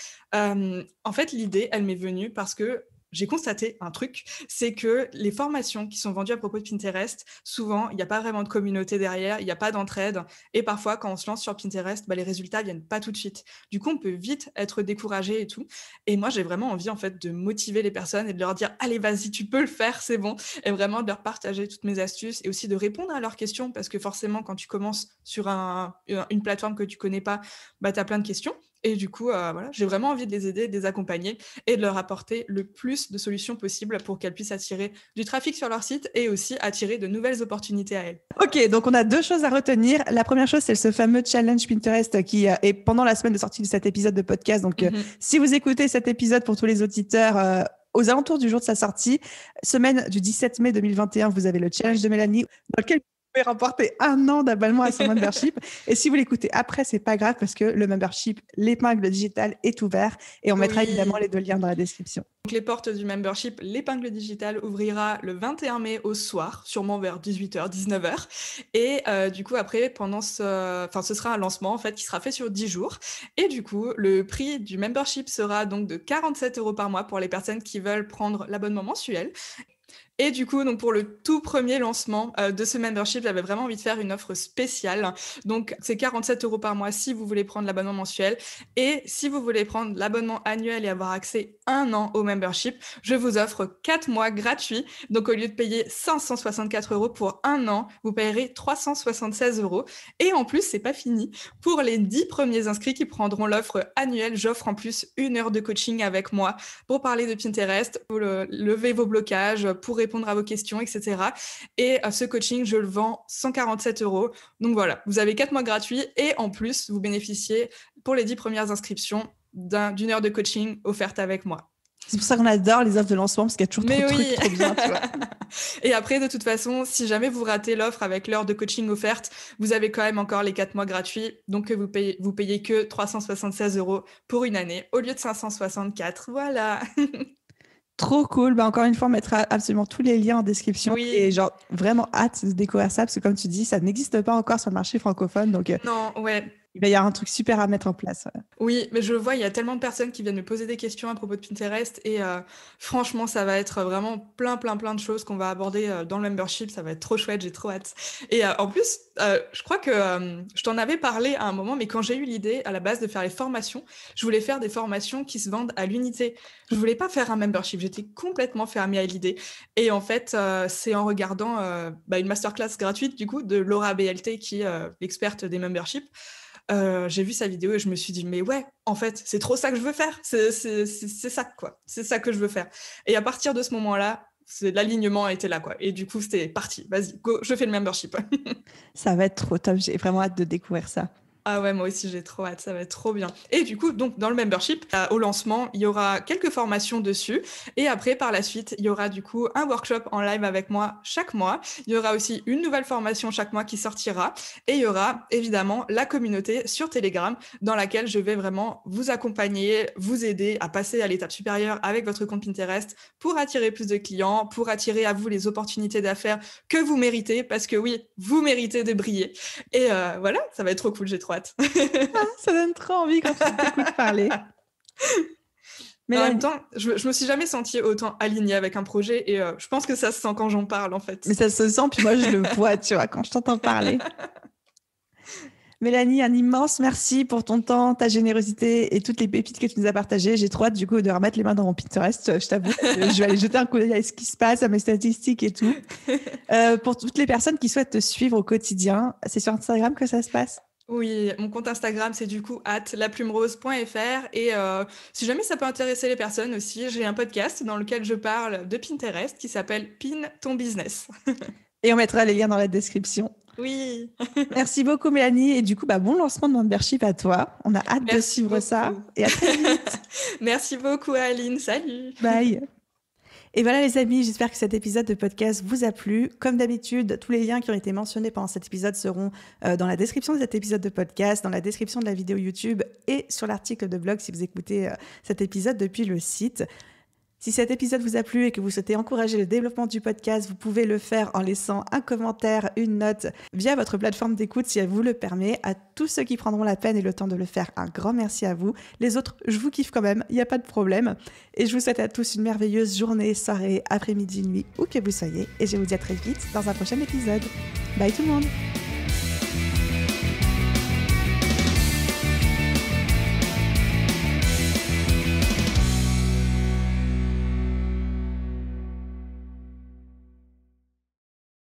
S2: l'idée, elle m'est venue parce que j'ai constaté un truc, c'est que les formations qui sont vendues à propos de Pinterest, souvent, il n'y a pas vraiment de communauté derrière, il n'y a pas d'entraide. Et parfois, quand on se lance sur Pinterest, les résultats viennent pas tout de suite. Du coup, on peut vite être découragé et tout. Et moi, j'ai vraiment envie, en fait, de motiver les personnes et de leur dire « Allez, vas-y, tu peux le faire, c'est bon !» Et vraiment de leur partager toutes mes astuces et aussi de répondre à leurs questions parce que forcément, quand tu commences sur une plateforme que tu connais pas, tu as plein de questions. Et du coup, voilà, j'ai vraiment envie de les aider, de les accompagner et de leur apporter le plus de solutions possibles pour qu'elles puissent attirer du trafic sur leur site et aussi attirer de nouvelles opportunités à elles.
S3: Ok, donc on a 2 choses à retenir. La première chose, c'est ce fameux challenge Pinterest qui est pendant la semaine de sortie de cet épisode de podcast. Donc, si vous écoutez cet épisode pour tous les auditeurs, aux alentours du jour de sa sortie, semaine du 17 mai 2021, vous avez le challenge de Mélanie dans lequel vous pouvez remporter 1 an d'abonnement à son membership. Et si vous l'écoutez après, c'est pas grave parce que le membership, l'épingle digitale est ouvert et on mettra évidemment les 2 liens dans la description.
S2: Donc, les portes du membership, l'épingle digitale ouvrira le 21 mai au soir, sûrement vers 18h, 19h. Et du coup, après, ce sera un lancement en fait qui sera fait sur 10 jours. Et du coup, le prix du membership sera donc de 47 € par mois pour les personnes qui veulent prendre l'abonnement mensuel. Et du coup, donc pour le tout premier lancement de ce membership, j'avais vraiment envie de faire une offre spéciale. Donc, c'est 47 € par mois si vous voulez prendre l'abonnement mensuel. Et si vous voulez prendre l'abonnement annuel et avoir accès 1 an au membership, je vous offre 4 mois gratuits. Donc, au lieu de payer 564 € pour 1 an, vous payerez 376 €. Et en plus, c'est pas fini. Pour les 10 premiers inscrits qui prendront l'offre annuelle, j'offre en plus 1 heure de coaching avec moi pour parler de Pinterest, pour lever vos blocages, pour répondre à vos questions, etc. Et ce coaching, je le vends 147 €. Donc voilà, vous avez 4 mois gratuits et en plus, vous bénéficiez pour les 10 premières inscriptions d'une heure de coaching offerte avec moi.
S3: C'est pour ça qu'on adore les offres de lancement, parce qu'il y a toujours trop de trucs trop bien, tu vois.
S2: Et après, de toute façon, si jamais vous ratez l'offre avec l'heure de coaching offerte, vous avez quand même encore les 4 mois gratuits. Donc, vous payez que 376 € pour une année au lieu de 564. Voilà.
S3: Trop cool. Bah, encore une fois, on mettra absolument tous les liens en description.
S2: Oui.
S3: Et genre, vraiment hâte de découvrir ça, parce que comme tu dis, ça n'existe pas encore sur le marché francophone. Donc,
S2: non, ouais.
S3: Il va y avoir un truc super à mettre en place.
S2: Oui, mais je le vois, il y a tellement de personnes qui viennent me poser des questions à propos de Pinterest et franchement, ça va être vraiment plein de choses qu'on va aborder dans le membership. Ça va être trop chouette, j'ai trop hâte. Et en plus, je crois que je t'en avais parlé à un moment, mais quand j'ai eu l'idée à la base de faire les formations, je voulais faire des formations qui se vendent à l'unité. Je voulais pas faire un membership, j'étais complètement fermée à l'idée. Et en fait, c'est en regardant une masterclass gratuite du coup de Laura BLT, qui est l'experte des memberships. J'ai vu sa vidéo et je me suis dit mais ouais, en fait c'est trop ça que je veux faire, c'est ça quoi, c'est ça que je veux faire. Et à partir de ce moment-là, l'alignement était là quoi, et du coup c'était parti, vas-y go, je fais le membership.
S3: Ça va être trop top, j'ai vraiment hâte de découvrir ça.
S2: Ah ouais, moi aussi j'ai trop hâte, ça va être trop bien. Et du coup, donc dans le membership, au lancement, il y aura quelques formations dessus. Et après, par la suite, il y aura du coup un workshop en live avec moi chaque mois. Il y aura aussi une nouvelle formation chaque mois qui sortira. Et il y aura évidemment la communauté sur Telegram dans laquelle je vais vraiment vous accompagner, vous aider à passer à l'étape supérieure avec votre compte Pinterest pour attirer plus de clients, pour attirer à vous les opportunités d'affaires que vous méritez, parce que oui, vous méritez de briller. Et voilà, ça va être trop cool, j'ai trop hâte.
S3: Ça donne trop envie quand tu t'écoutes parler.
S2: Mais en même temps, je me suis jamais sentie autant alignée avec un projet, et je pense que ça se sent quand j'en parle en fait.
S3: Mais ça se sent, puis moi je le vois, tu vois, quand je t'entends parler. Mélanie, un immense merci pour ton temps, ta générosité et toutes les pépites que tu nous as partagées. J'ai trop hâte du coup de remettre les mains dans mon Pinterest. Je t'avoue, je vais aller jeter un coup d'œil à ce qui se passe, à mes statistiques et tout. Pour toutes les personnes qui souhaitent te suivre au quotidien, c'est sur Instagram que ça se passe ?
S2: Oui, mon compte Instagram, c'est du coup @laplumerose.fr, et si jamais ça peut intéresser les personnes aussi, j'ai un podcast dans lequel je parle de Pinterest qui s'appelle Pin ton business.
S3: Et on mettra les liens dans la description.
S2: Oui.
S3: Merci beaucoup Mélanie, et du coup bon lancement de membership à toi. On a hâte de suivre ça, et à très vite.
S2: Merci beaucoup Aline, salut.
S3: Bye. Et voilà les amis, j'espère que cet épisode de podcast vous a plu. Comme d'habitude, tous les liens qui ont été mentionnés pendant cet épisode seront dans la description de cet épisode de podcast, dans la description de la vidéo YouTube et sur l'article de blog si vous écoutez cet épisode depuis le site. Si cet épisode vous a plu et que vous souhaitez encourager le développement du podcast, vous pouvez le faire en laissant un commentaire, une note via votre plateforme d'écoute si elle vous le permet. À tous ceux qui prendront la peine et le temps de le faire, un grand merci à vous. Les autres, je vous kiffe quand même, il n'y a pas de problème. Et je vous souhaite à tous une merveilleuse journée, soirée, après-midi, nuit, où que vous soyez. Et je vous dis à très vite dans un prochain épisode. Bye tout le monde!